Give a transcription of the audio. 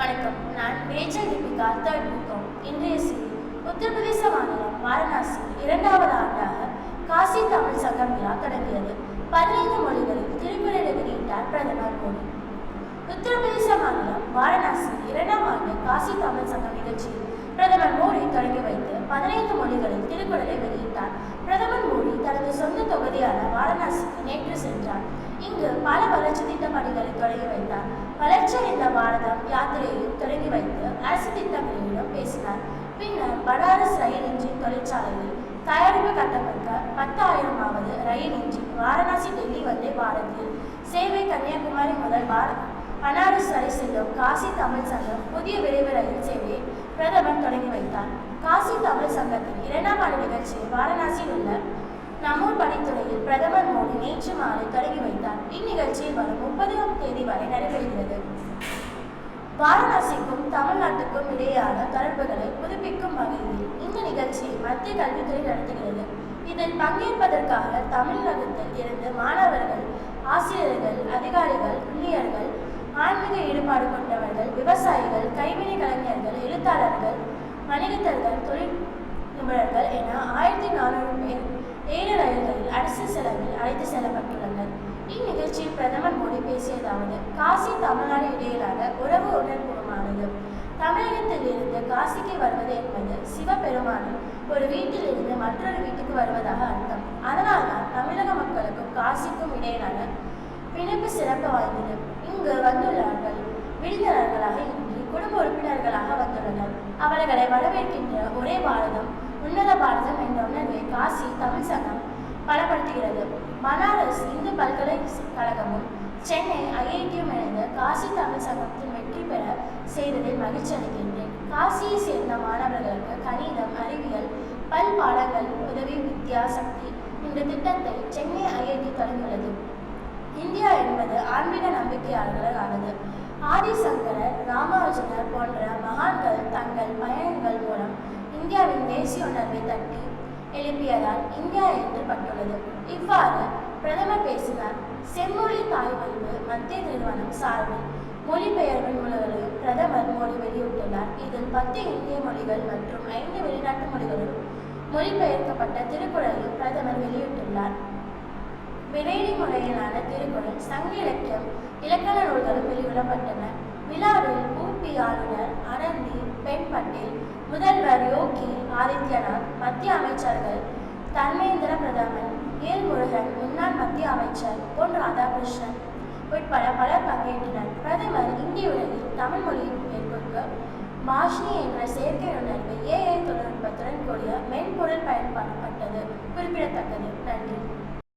வணக்கம். நான் Rachel Deepika third BCom. இன்றைய செய்தி உத்தரப்பிரதேச மாநிலம் வாரணாசி 2வது ஆண்டாக காசி தமிழ் சங்கம் விழா தொடங்கியது. 15 மொழிகளில் திருக்குறளை வெளியிட்டார் பிரதமர் மோடி. உத்தரப்பிரதேச மாநிலம் வாரணாசி 2ஆம் ஆண்டு காசி தமிழ் சங்கம் நிகழ்ச்சியில் பிரதமர் மோடி தொடங்கி வைத்து 15 மொழிகளில் திருக்குறளை வெளியிட்டார். பிரதமர் மோடி தனது சொந்த தொகுதியான வாரணாசிக்கு நேற்று சென்றார். இங்கு பல வளர்ச்சி திட்ட பணிகளை தொடங்கி வைத்தார். வளர்ச்சியடைந்த பாரதம் யாத்திரையையும் தொடங்கி வைத்து அரசு திட்டங்களிடம் பேசினார். பின்னர் பனாரஸ் ரயில் இன்ஜின் தொழிற்சாலையில் தயாரிப்பு கட்டமைக்க 10,000வது ரயில் இன்ஜின் வாரணாசி டெல்லி வந்தே பாரதில் சேவை கன்னியாகுமரி முதல் பனாரஸ் வரை செல்லும் காசி தமிழ் சங்கம் புதிய விரைவு ரயில் சேவையை பிரதமர் தொடங்கி வைத்தார். காசி தமிழ் சங்கத்தின் 2ஆம் ஆண்டு நிகழ்ச்சியை வாரணாசியில் உள்ள நமூர் படித்துறையில் பிரதமர் மோடி நேற்று மாலை தொடங்கி வைத்தார். இந்நிகழ்ச்சியில் வரும் 30ஆம் தேதி வரை நடைபெறுகிறது. வாரணாசிக்கும் தமிழ்நாட்டுக்கும் இடையேயான தொடர்புகளை புதுப்பிக்கும் வகையில் இந்த நிகழ்ச்சியை மத்திய கல்வித்துறை நடத்துகிறது. இதில் பங்கேற்பதற்காக தமிழகத்தில் இருந்து மாணவர்கள், ஆசிரியர்கள், அதிகாரிகள், ஊழியர்கள், ஆன்மீக ஈடுபாடு கொண்டவர்கள், விவசாயிகள், கைவினை கலைஞர்கள், எழுத்தாளர்கள், வணிகர்கள், தொழில் நிபுணர்கள் என 1400 பேர் 7 ரயில்களில் அரசு செலவில் அழைத்து செல்லப்பட்டுள்ளனர். இந்நிகழ்ச்சியில் பிரதமர் மோடி பேசியதாவது: காசி தமிழ்நாடு இடையிலான உறவு உணர்வுமானது. தமிழகத்தில் இருந்து காசிக்கு வருவது என்பது சிவபெருமானின் ஒரு வீட்டில் இருந்து மற்றொரு வீட்டுக்கு வருவதாக அர்த்தம். அதனால்தான் தமிழக மக்களுக்கும் காசிக்கும் இடையிலான பிணைப்பு சிறப்பு வாய்ந்தது. இங்கு வந்துள்ளார்கள் விருந்தினர்களாக இன்றி குடும்ப உறுப்பினர்களாக வந்துள்ளனர். அவர்களை வரவேற்கின்ற ஒரே பாரதம், உன்னத பாரதம் என்ற உணர்வை காசி தமிழ் சங்கம் பலப்படுத்துகிறது. பனாரஸ் இந்து பல்கலைக்கழகமும் சென்னை ஐஐடியும் இணைந்து காசி தமிழ் சங்கத்தின் வெற்றி பெற செய்ததில் மகிழ்ச்சி அளிக்கின்றேன். காசியை சேர்ந்த மாணவர்களுக்கு கணிதம், அறிவியல், பல் பாடங்கள் உதவி வித்யா சக்தி இந்த திட்டத்தை சென்னை ஐஐடி தொடங்கியுள்ளது. இந்தியா என்பது ஆன்மீக நம்பிக்கையாளர்களானது. ஆதிசங்கரர், ராமானுஜர் போன்ற மகான்கள் தங்கள் பயணங்கள் மூலம் இந்தியாவின் தேசிய உணர்வை தட்டி எழுப்பியதால் இந்தியா என்று பட்டுள்ளது. இவ்வாறு பிரதமர் பேசினார். செம்மொழி தாய்வல்வு மத்திய நிறுவனம் சார்பில் மொழிபெயர்ப்பு நூல்களையும் பிரதமர் மோடி வெளியிட்டுள்ளார். இதில் 10 இந்திய மொழிகள் மற்றும் 5 வெளிநாட்டு மொழிகளிலும் மொழிபெயர்க்கப்பட்ட திருக்குறளையும் பிரதமர் வெளியிட்டுள்ளார். விரைவி முறையிலான திருக்குறள், சங்க இலக்கியம், இலக்கண நூல்களும் வெளியிடப்பட்டன. விழாவில் ஊபி ஆளுநர் ஆனந்தி பென் பட்டேல், முதல்வர் யோகி ஆதித்யநாத், மத்திய அமைச்சர்கள் தர்மேந்திர பிரதான், எல் முருகன், முன்னாள் மத்திய அமைச்சர் பொன் ராதாகிருஷ்ணன் உட்பட பலர் பங்கேற்றனர். பிரதமர் இந்திய உலகில் தமிழ் மொழியின் மேற்கொள்க பாஷினி என்ற செயற்கை நுண்ணறிவை AI